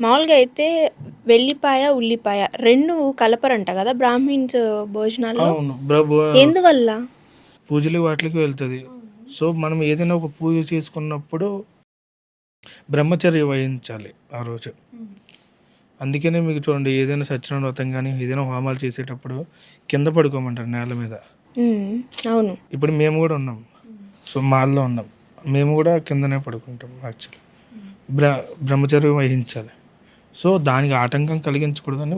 మామూలుగా అయితే వెల్లిపాయ, ఉల్లిపాయ 2 కలపరంట గదా! బ్రాహ్మిన్స్ భోజనాల్లో. అవును. ఎందువల్ల? పూజలు వాటిలకి వెళ్తది. సో, మనం ఏదైనా ఒక పూజ చేసుకున్నప్పుడు బ్రహ్మచర్య వహించాలి ఆ రోజు. అందుకనే మీకు చూడండి ఏదైనా సత్యనారాయణ వ్రతం గానీ, ఏదైనా హోమాలు చేసేటప్పుడు కింద పడుకోమంటారు నేల మీద. హ్మ్. అవును. ఇప్పుడు మేము గూడా ఉన్నాం. సో, మాల్‌లో ఉన్నాం. మేము గూడా కిందనే పడుకుంటాం యాక్చువల్లీ. బ్ర బ్రహ్మచర్యం వహించాలి. సో, దానికి ఆటంకం కలిగించకూడదని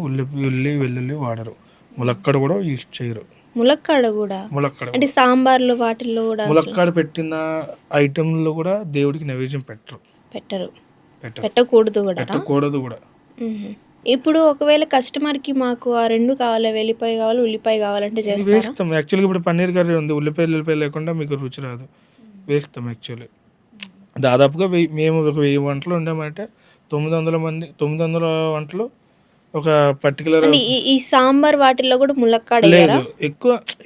వెల్లుల్లి వాడరు. ములక్కాడ గూడా యూజ్ చేయరు. ములక్కాడ గూడా? ములక్కాడ అంటే సాంబార్‌లో వాటిల్లో గూడా అసలు ములక్కాడ పెట్టిన ఐటెంలో గూడా దేవుడికి నైవేద్యం పెట్టరు. పెట్టరు. పెట్టరు. పెట్టకూడదు గూడానా? పెట్టకూడదు గూడా. హుహు. ఇప్పుడు ఒకవేళ కస్టమర్‌కి మాకు ఆ 2 కావాలి, వెల్లిపాయ కావాలి, ఉల్లిపాయ కావాలంటే చేస్తారా? వేస్తాం. యాక్చువల్‌గా ఇప్పుడు పన్నీర్ కర్రీ ఉంది. ఉల్లిపాయ లేకుండా మీకు రుచి రాదు. వేస్తాం యాక్చువల్లీ. దాదాపుగా మేము ఒక 1000 వంటలు వండామంటే 900 వంటలు ఒక పర్టిక్యులర్ అంటే ఈ సాంబార్ వాటిల్లో గూడా ములక్కాడ లేదు. ఎయ్యరా?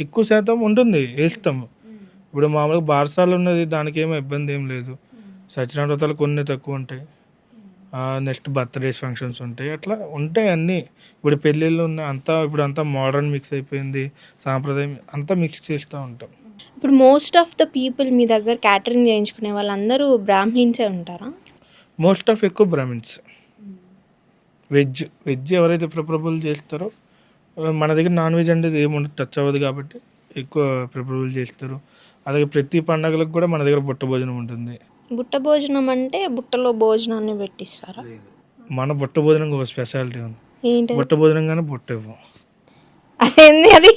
ఎక్కువ శాతం ఉంటుంది. ఏస్తాము. ఇప్పుడు మామూలుగా బారసాల ఉన్నది దానికేమి ఇబ్బంది ఏం లేదు. సత్యనారాయణ వ్రతాలు కొన్ని తక్కువ ఉంటాయి. నెక్స్ట్ బర్త్‌డేస్ ఫంక్షన్స్ ఉంటాయి. అట్లా ఉంటాయి అన్నీ. ఇప్పుడు పెళ్ళిళ్ళు ఇప్పుడంతా మోడర్న్ మిక్స్ అయిపోయింది. సాంప్రదాయం అంతా మిక్స్ చేస్తూ ఉంటాం. ఇప్పుడు మోస్ట్ ఆఫ్ ద పీపుల్ మీ దగ్గర క్యాటరింగ్ చేయించుకునే వాళ్ళందరూ బ్రాహ్మిన్సే ఉంటారా? మోస్ట్ ఆఫ్ ఎక్కువ బ్రాహ్మిన్స్. వెజ్ ఎవరైతే ప్రిఫరబుల్ చేస్తారో మన దగ్గర నాన్ వెజ్ అనేది ఏముండదు, టచ్ అవ్వదు కాబట్టి ఎక్కువ ప్రిఫరబుల్ చేస్తారు. అలాగే ప్రతి పండగలకు కూడా మన దగ్గర బుట్ట భోజనం ఉంటుంది. బుట్ట భోజనం అంటే బుట్టలో భోజనాన్ని పెట్టిస్తారా? మన బుట్ట భోజనంకి ఒక స్పెషాలిటీ ఉంది. ఏంటది? బుట్ట భోజనంగానే బుట్ట ఇవ్వం. అదేంది అది?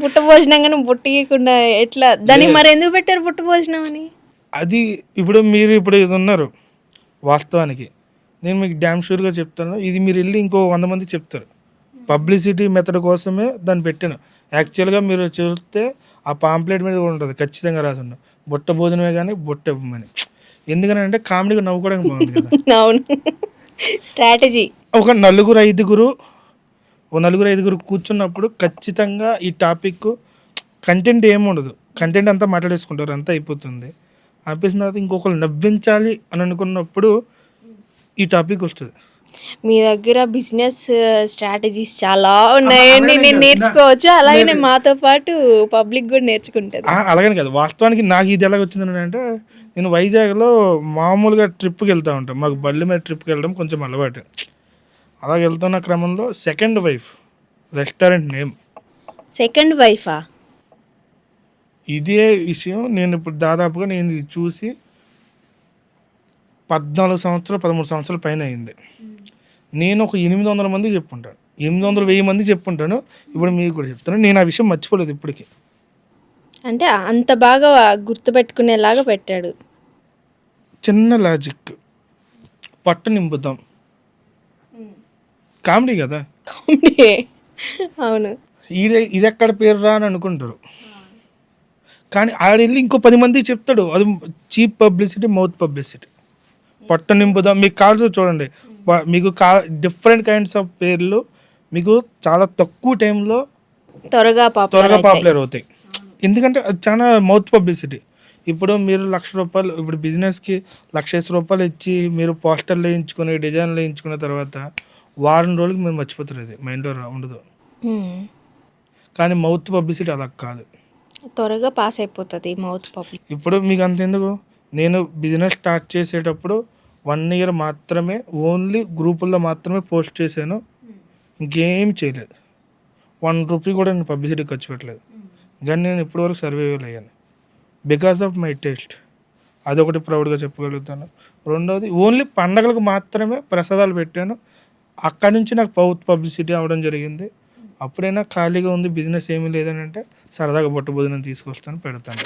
బుట్ట భోజనంగానే బుట్ట ఇయ్యకుండా ఎట్లా? దానికి మరి ఎందుకు పెట్టారు బుట్ట భోజనం అని? అది మీరు ఇది ఉన్నారు వాస్తవానికి. నేను మీకు డ్యామ్ షూర్గా చెప్తాను. ఇది మీరు వెళ్ళి ఇంకో 100 మంది చెప్తారు. పబ్లిసిటీ మెథడ్ కోసమే దాన్ని పెట్టాను. యాక్చువల్గా మీరు చూస్తే ఆ పాంప్లెట్ మీద కూడా ఉంటుంది, ఖచ్చితంగా రాసి ఉండదు బుట్ట భోజనమే కానీ బుట్ట ఇవ్వమని. ఎందుకని అంటే కామెడీగా నవ్వుకోవడానికి బాగుంది కదా. అవును, స్ట్రాటజీ. ఒక నలుగురు ఐదుగురు కూర్చున్నప్పుడు ఖచ్చితంగా ఈ టాపిక్ కంటెంట్ ఏముండదు. కంటెంట్ అంతా మాట్లాడేసుకుంటారు, అంతా అయిపోతుంది. ఆపేసిన తర్వాత ఇంకొకరు నవ్వించాలి అని అనుకున్నప్పుడు ఈ టాపిక్ వస్తుంది. మీ దగ్గర బిజినెస్ స్ట్రాటజీస్ చాలా ఉన్నాయండి, నేను నేర్చుకోవచ్చు. అలాగే మాతో పాటు పబ్లిక్ కూడా నేర్చుకుంటుంది. అలాగని కాదు, వాస్తవానికి నాకు ఇది ఎలా వచ్చిందని అంటే, నేను వైజాగ్లో మామూలుగా ట్రిప్కి వెళ్తూ ఉంటాను. మాకు బళ్ళు మీద ట్రిప్కి వెళ్ళడం కొంచెం అలవాటు. అలాగ వెళ్తున్న క్రమంలో second wife restaurant name. Second వైఫా? ఇదే విషయం నేను ఇప్పుడు దాదాపుగా నేను ఇది చూసి 13 సంవత్సరాల పైన అయింది. నేను ఒక 800 మందికి చెప్పుంటాను, 1000 మంది చెప్పుంటాను. ఇప్పుడు మీకు కూడా చెప్తాను. నేను ఆ విషయం మర్చిపోలేదు ఇప్పటికీ. అంటే అంత బాగా గుర్తుపెట్టుకునేలాగా పెట్టాడు. చిన్న లాజిక్, పట్టు నింపుతాం, కామెడీ కదా. కామెడీ, అవును. ఇది ఎక్కడ పేరు రా అని అనుకుంటారు, కానీ ఆడెళ్ళి ఇంకో 10 మందికి చెప్తాడు. అది చీప్ పబ్లిసిటీ, మౌత్ పబ్లిసిటీ. పట్టు నింపుదాం మీకు కావాల్సి చూడండి. మీకు డిఫరెంట్ కైండ్స్ ఆఫ్ పేర్లు మీకు చాలా తక్కువ టైంలో త్వరగా పాపులర్ అవుతాయి. ఎందుకంటే అది చాలా మౌత్ పబ్లిసిటీ. ఇప్పుడు మీరు ₹1,00,000 ఇప్పుడు బిజినెస్కి ₹1,20,000 ఇచ్చి మీరు పోస్టర్లు వేయించుకుని డిజైన్లు వేయించుకున్న తర్వాత వారం రోజులకి మీరు మర్చిపోతారు, అది మైండ్లో ఉండదు. కానీ మౌత్ పబ్లిసిటీ అలా కాదు, త్వరగా పాస్ అయిపోతుంది మౌత్ పబ్లిసిటీ. ఇప్పుడు మీకు అంతెందుకు, నేను బిజినెస్ స్టార్ట్ చేసేటప్పుడు 1 year మాత్రమే ఓన్లీ గ్రూపుల్లో మాత్రమే పోస్ట్ చేశాను, ఇంకేం చేయలేదు. ₹1 కూడా నేను పబ్లిసిటీ ఖర్చు పెట్టలేదు. కానీ నేను ఇప్పటివరకు సర్వైవల్ అయ్యాను బికాస్ ఆఫ్ మై టేస్ట్. అదొకటి ప్రౌడ్గా చెప్పగలుగుతాను. రెండవది ఓన్లీ పండగలకు మాత్రమే ప్రసాదాలు పెట్టాను. అక్కడి నుంచి నాకు పబ్లిసిటీ అవ్వడం జరిగింది. అప్పుడైనా ఖాళీగా ఉంది, బిజినెస్ ఏమీ లేదని అంటే సరదాగా బుట్ట భోజనం తీసుకొస్తాను, పెడతాను.